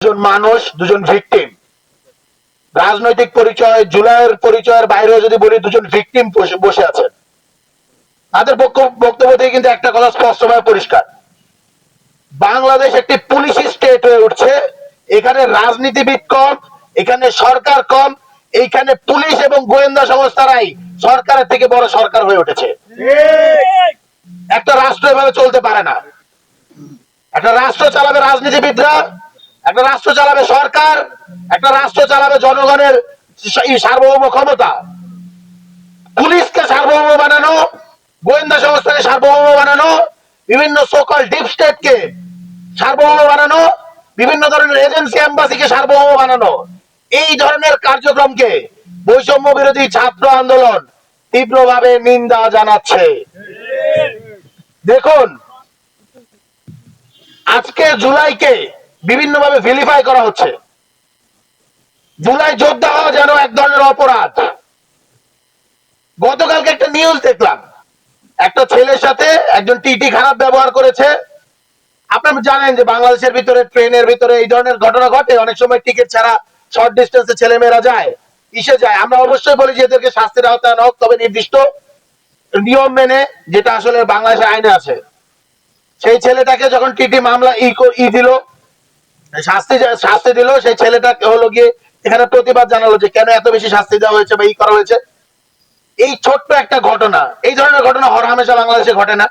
দুজন মানুষ, দুজন ভিকটিম। রাজনৈতিক পরিচয়, জুলাইয়ের পরিচয়ের বাইরে যদি বলি, দুজন ভিকটিম বসে আছেন। তাদের বক্তব্য থেকে কিন্তু একটা কথা স্পষ্টভাবে পরিষ্কার, বাংলাদেশ একটি পুলিশি স্টেট হয়ে উঠছে। এখানে রাজনীতিবিদ কম, এখানে সরকার কম, এইখানে পুলিশ এবং গোয়েন্দা সংস্থারাই সরকারের থেকে বড় সরকার হয়ে উঠেছে। একটা রাষ্ট্র এভাবে চলতে পারে না। একটা রাষ্ট্র চালাবে রাজনীতিবিদরা, একটা রাষ্ট্র চালাবে সরকার, একটা রাষ্ট্র চালাবে জনগণের সার্বভৌম ক্ষমতা। পুলিশকে সার্বভৌম বানানো, গোয়েন্দা সংস্থাকে সার্বভৌম বানানো, বিভিন্ন সোকল ডিপ স্টেটকে সার্বভৌম বানানো, বিভিন্ন ধরনের এজেন্সি এম্বাসিকে সার্বভৌম বানানো, এই ধরনের কার্যক্রমকে বৈষম্য বিরোধী ছাত্র আন্দোলন তীব্রভাবে নিন্দা জানাচ্ছে। দেখুন, আজকে জুলাইকে বিভিন্নভাবে ভিলিফাই করা হচ্ছে। জুলাই যোদ্ধা হওয়া যেন এক ধরনের অপরাধ। গতকালকে একটা নিউজ দেখলাম, একটা ছেলের সাথে একজন টিটি খারাপ ব্যবহার করেছে। আপনারা জানেন যে বাংলাদেশের ভিতরে ট্রেনের ভিতরে এই ধরনের ঘটনা ঘটে। অনেক সময় টিকিট ছাড়া শর্ট ডিস্টেন্সে ছেলেমেয়েরা যায়, ইসে যায়। আমরা অবশ্যই বলি যে এদেরকে শাস্তির আওতায় আনা হোক, তবে নির্দিষ্ট নিয়ম মেনে, যেটা আসলে বাংলাদেশের আইনে আছে। সেই ছেলেটাকে যখন টিটি মামলা দিল, শাস্তি দিল, সেই ছেলেটা হলো গিয়ে এখানে প্রতিবাদ জানালো যে কেন এত বেশি শাস্তি দেওয়া হয়েছে বা করা হয়েছে। এই ছোট্ট একটা ঘটনা, এই ধরনের ঘটনা হরহামেশা বাংলাদেশে ঘটে না।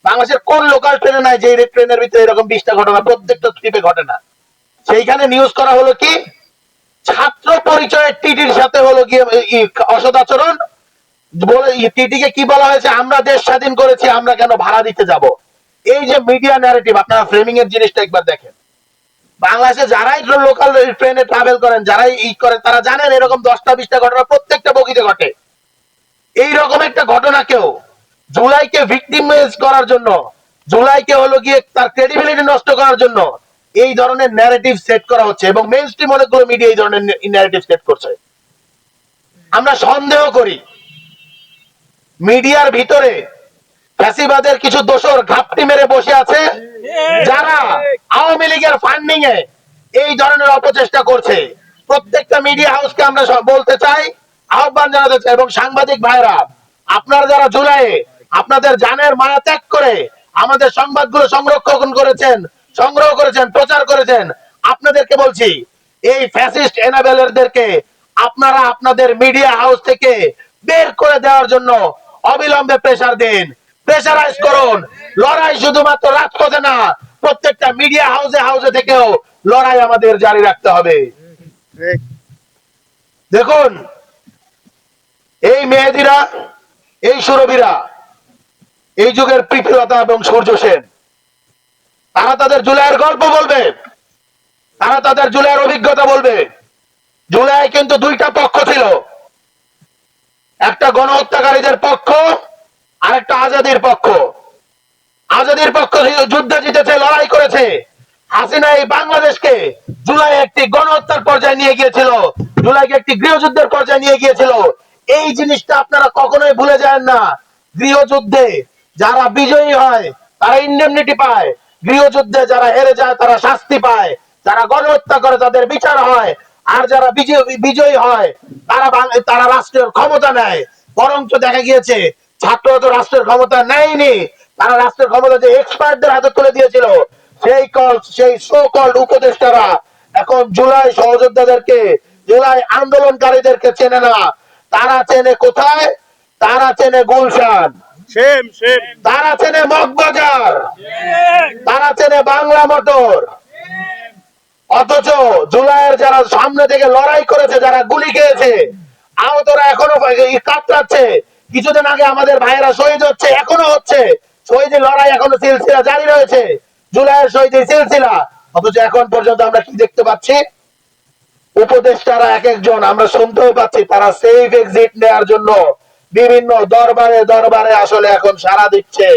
বাংলাদেশের কোন লোকাল ট্রেনে নাই যে ট্রেনের ভিতরে এরকম 20টা ঘটনা প্রত্যেকটা ট্রিপে ঘটে না। সেইখানে নিউজ করা হলো কি, ছাত্র পরিচয়ের টিটির সাথে হলো গিয়ে অসদাচরণ বলে। টিটিকে কি বলা হয়েছে, আমরা দেশ স্বাধীন করেছি, আমরা কেন ভাড়া দিতে যাব। এই যে মিডিয়া ন্যারেটিভ, আপনারা ফ্রেমিং এর জিনিসটা একবার দেখেন। বাংলাদেশে যারাই লোকাল ট্রেনে ট্রাভেল করেন, যারাই করেন, তারা জানেন এরকম 10টা 20টা ঘটনা প্রত্যেকটা বগিতে ঘটে। এইরকম একটা ঘটনাকেও জুলাইকে ভিকটিমাইজ করার জন্য, জুলাইকে হলো গিয়ে তার ক্রেডিবিলিটি নষ্ট করার জন্য এই ধরনের ন্যারেটিভ সেট করা হচ্ছে, এবং মেইন স্ট্রিম অনেকগুলো মিডিয়া এই ধরনের ন্যারেটিভ সেট করছে। আমরা সন্দেহ করি মিডিয়ার ভিতরে ফ্যাসিবাদের কিছু দোসর ঘাপটি মেরে বসে আছে, যারা আওয়ামী লীগের ফান্ডিং এ এই ধরনের অপচেষ্টা করছে। প্রত্যেকটা মিডিয়া হাউসকে আমরা বলতে চাই, আহ্বান জানাতে চাই, এবং সাংবাদিক ভাইরা, আপনারা যারা জুলাইয়ে আপনাদের জানের মায়া ত্যাগ করে আমাদের সংবাদগুলো সংগ্রহ করেছেন, প্রচার করেছেন, আপনাদেরকে বলছি, এই ফ্যাসিস্ট এনাবেলারদেরকে আপনারা আপনাদের মিডিয়া হাউস থেকে বের করে দেওয়ার জন্য অবিলম্বে প্রেসার দিন, প্রেসারাইজ করুন। লড়াই শুধুমাত্র রাজপথে না, প্রত্যেকটা মিডিয়া হাউসে থেকেও লড়াই আমাদের জারি রাখতে হবে। দেখুন, এই মেহেদিরা, এই সুরভীরা, এই যুগের প্রীতিলতা এবং সূর্য সেন, তারা তাদের জুলাইয়ের গল্প বলবে, তারা তাদের জুলাইয়ের অভিজ্ঞতা বলবে। জুলাই কিন্তু দুইটা পক্ষ ছিল, একটা গণহত্যাকারীদের পক্ষ আর একটা আজাদির পক্ষ। আজাদির পক্ষ যুদ্ধে জিতেছে, লড়াই করেছে। হাসিনা এই বাংলাদেশকে জুলাই একটি গণহত্যার পর্যায়ে নিয়ে গিয়েছিল, জুলাইকে একটি গৃহযুদ্ধের পর্যায়ে নিয়ে গিয়েছিল। এই জিনিসটা আপনারা কখনোই ভুলে যান না। গৃহযুদ্ধে যারা বিজয়ী হয় তারা ইন্ডেমনিটি পায়, গৃহযুদ্ধে যারা হেরে যায় তারা শাস্তি পায়, যারা গণহত্যা করে তাদের বিচার হয়, আর যারা বিজয়ী হয় তারা রাষ্ট্রের ক্ষমতা নেয়। বরঞ্চ দেখা গিয়েছে ছাত্ররা তো রাষ্ট্রের ক্ষমতা নেয়নি, তারা রাষ্ট্রের ক্ষমতা যে এক্সপার্টদের হাতে তুলে দিয়েছিল, সেই সো কল্ড উপদেষ্টারা এখন জুলাই সহযোদ্ধাদেরকে, জুলাই আন্দোলনকারীদেরকে চেনে না। তারা চেনে কোথায়? তারা চেনে গুলশান, তারা চেনে মগবাজার, তারা চেনে বাংলা মোটর। অথচ জুলাইয়ের যারা সামনে থেকে লড়াই করেছে, যারা গুলি খেয়েছে, আহতরা এখনো কাতরাচ্ছে। কিছুদিন আগে আমাদের ভাইয়েরা শহীদ হচ্ছে, এখনো হচ্ছে। শহীদের লড়াই এখনো সিলসিলা জারি রয়েছে, জুলাইয়ের শহীদের সিলসিলা। অথচ এখন পর্যন্ত আমরা কি দেখতে পাচ্ছি? উপদেষ্টারা এক একজন, আমরা শুনতেও পাচ্ছি, তারা সেফ এক্সিট নেওয়ার জন্য বিভিন্ন দরবারে আসলে এখন সাড়া দিচ্ছে।